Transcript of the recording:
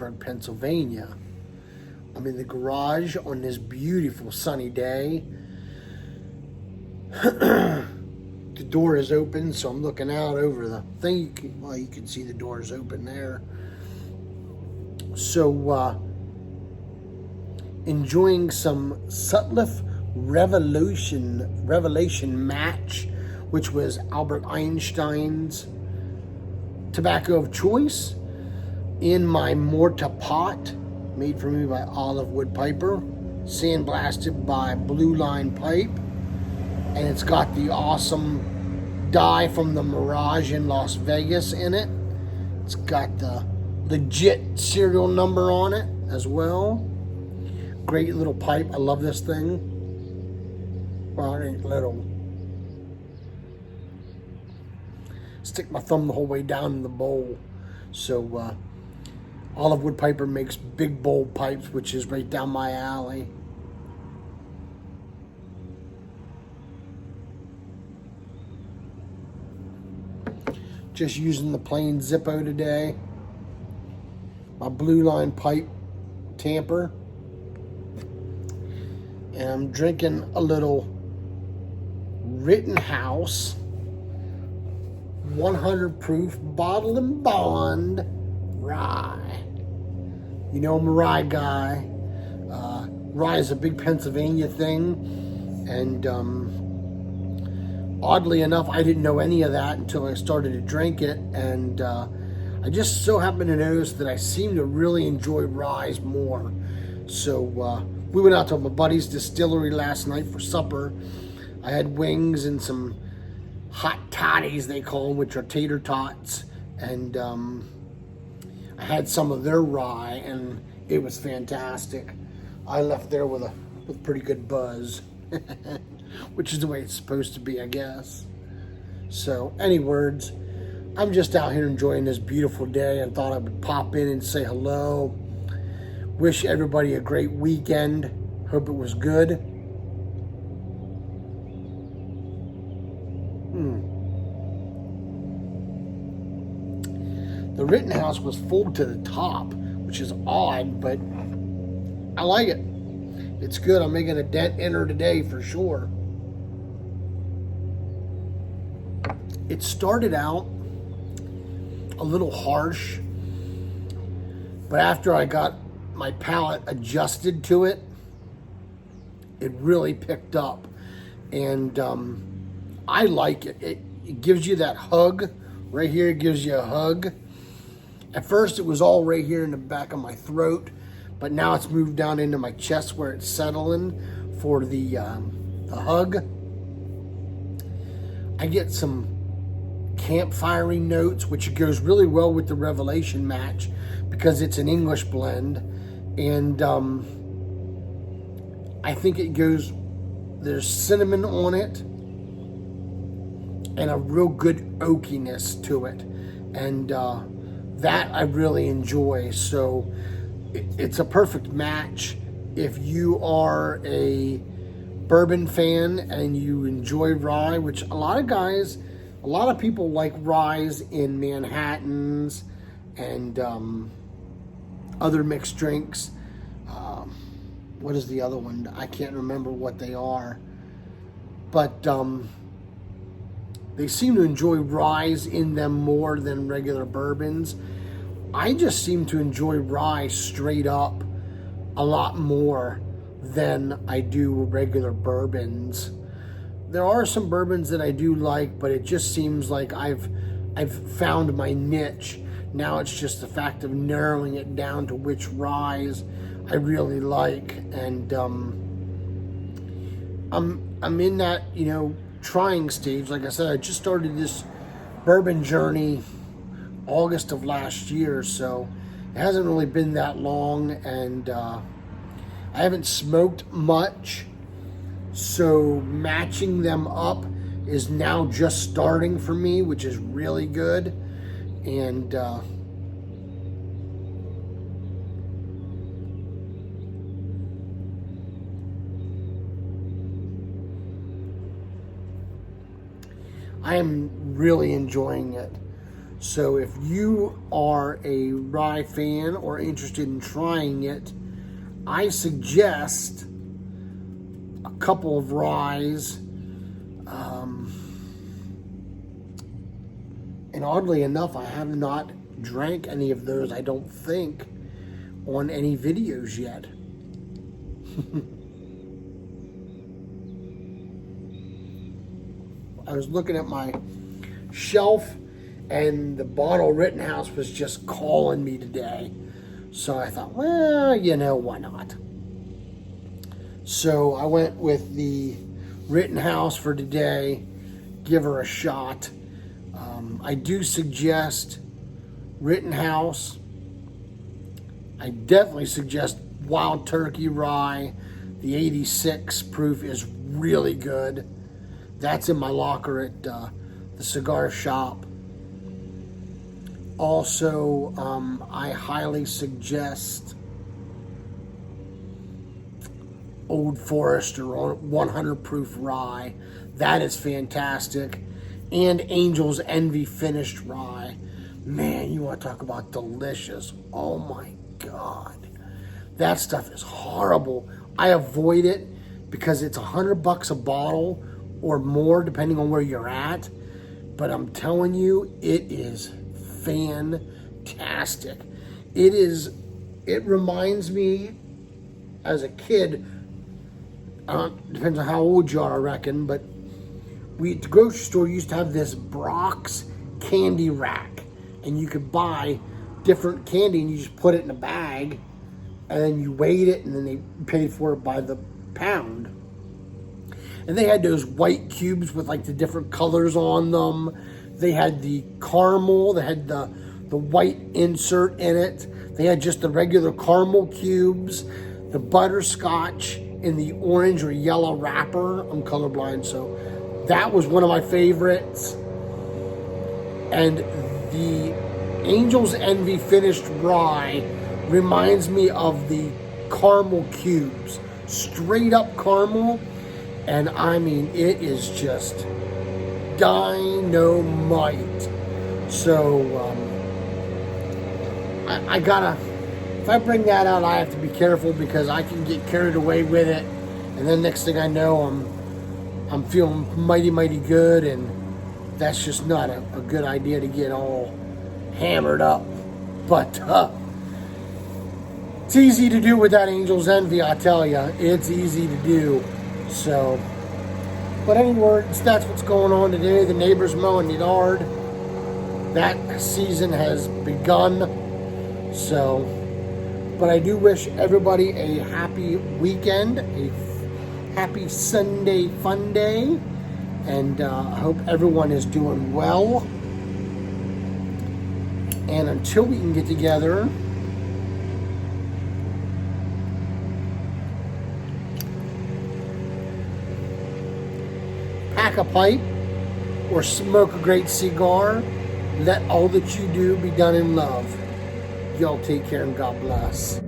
Gettysburg, Pennsylvania. I'm in the garage on this beautiful sunny day. The door is open, so I'm looking out over the thing. You can see the door is open there. So, enjoying some Sutliff Revelation Match, which was Albert Einstein's tobacco of choice, in my Morta pot, made for me by Olive Wood Piper, sandblasted by Blue Line Pipe, and it's got the awesome dye from the Mirage in Las Vegas in it. It's got the legit serial number on it as well. Great little pipe. I love this thing. Well, it ain't little. Stick my thumb the whole way down in the bowl. So Olive Wood Piper makes big bowl pipes, which is right down my alley. Just using the plain Zippo today. My Blue Line Pipe tamper. And I'm drinking a little Rittenhouse 100 proof bottled and bond rye. You know I'm a rye guy. Rye is a big Pennsylvania thing, and oddly enough, I didn't know any of that until I started to drink it, and I just so happened to notice that I seem to really enjoy ryes more. So we went out to my buddy's distillery last night for supper. I had wings and some hot toddies, they call them, which are tater tots, and I had some of their rye, and it was fantastic. I left there with pretty good buzz, which is the way it's supposed to be, I guess. So, any words, I'm just out here enjoying this beautiful day and thought I would pop in and say hello. Wish everybody a great weekend. Hope it was good. The Rittenhouse was full to the top, which is odd, but I like it. It's good. I'm making a dent in her today for sure. It started out a little harsh, but after I got my palate adjusted to it, it really picked up, and I like it. It gives you that hug. Right here, it gives you a hug. At first, it was all right here in the back of my throat, but now it's moved down into my chest where it's settling for the hug. I get some campfirey notes, which goes really well with the Revelation Match because it's an English blend, and I think it goes, there's cinnamon on it and a real good oakiness to it, and that I really enjoy. So it's a perfect match if you are a bourbon fan and you enjoy rye, which a lot of people like ryes in Manhattans and other mixed drinks. What is the other one? I can't remember what they are, but they seem to enjoy ryes in them more than regular bourbons. I just seem to enjoy rye straight up a lot more than I do regular bourbons. There are some bourbons that I do like, but it just seems like I've found my niche. Now it's just the fact of narrowing it down to which ryes I really like, and I'm in that, trying stage. Like I said, I just started this bourbon journey August of last year, so it hasn't really been that long, and I haven't smoked much, so matching them up is now just starting for me, which is really good. And I am really enjoying it. So if you are a rye fan or interested in trying it, I suggest a couple of ryes. And oddly enough, I have not drank any of those, I don't think, on any videos yet. I was looking at my shelf and the bottle Rittenhouse was just calling me today. So I thought, well, you know, why not? So I went with the Rittenhouse for today. Give her a shot. I do suggest Rittenhouse. I definitely suggest Wild Turkey Rye. The 86 proof is really good. That's in my locker at the cigar shop. Also, I highly suggest Old Forester 100 proof rye. That is fantastic. And Angel's Envy finished rye. Man, you want to talk about delicious. Oh my God. That stuff is horrible. I avoid it because it's $100 a bottle or more depending on where you're at. But I'm telling you, it is fantastic. It reminds me as a kid, depends on how old you are, I reckon, but we at the grocery store used to have this Brock's candy rack, and you could buy different candy and you just put it in a bag and then you weighed it and then they paid for it by the pound. And they had those white cubes with like the different colors on them. They had the caramel, they had the white insert in it. They had just the regular caramel cubes, the butterscotch in the orange or yellow wrapper. I'm colorblind, so that was one of my favorites. And the Angel's Envy finished rye reminds me of the caramel cubes. Straight up caramel. And I mean, it is just dynamite. So, I gotta, if I bring that out, I have to be careful because I can get carried away with it. And then next thing I know, I'm feeling mighty good, and that's just not a good idea to get all hammered up. But it's easy to do with that Angel's Envy, I tell you. It's easy to do. So, but anyways, that's what's going on today. The neighbors mowing the yard. That season has begun. So, but I do wish everybody a happy weekend, a happy Sunday fun day, and I hope everyone is doing well. And until we can get together, pack a pipe or smoke a great cigar. Let all that you do be done in love. Y'all take care and God bless.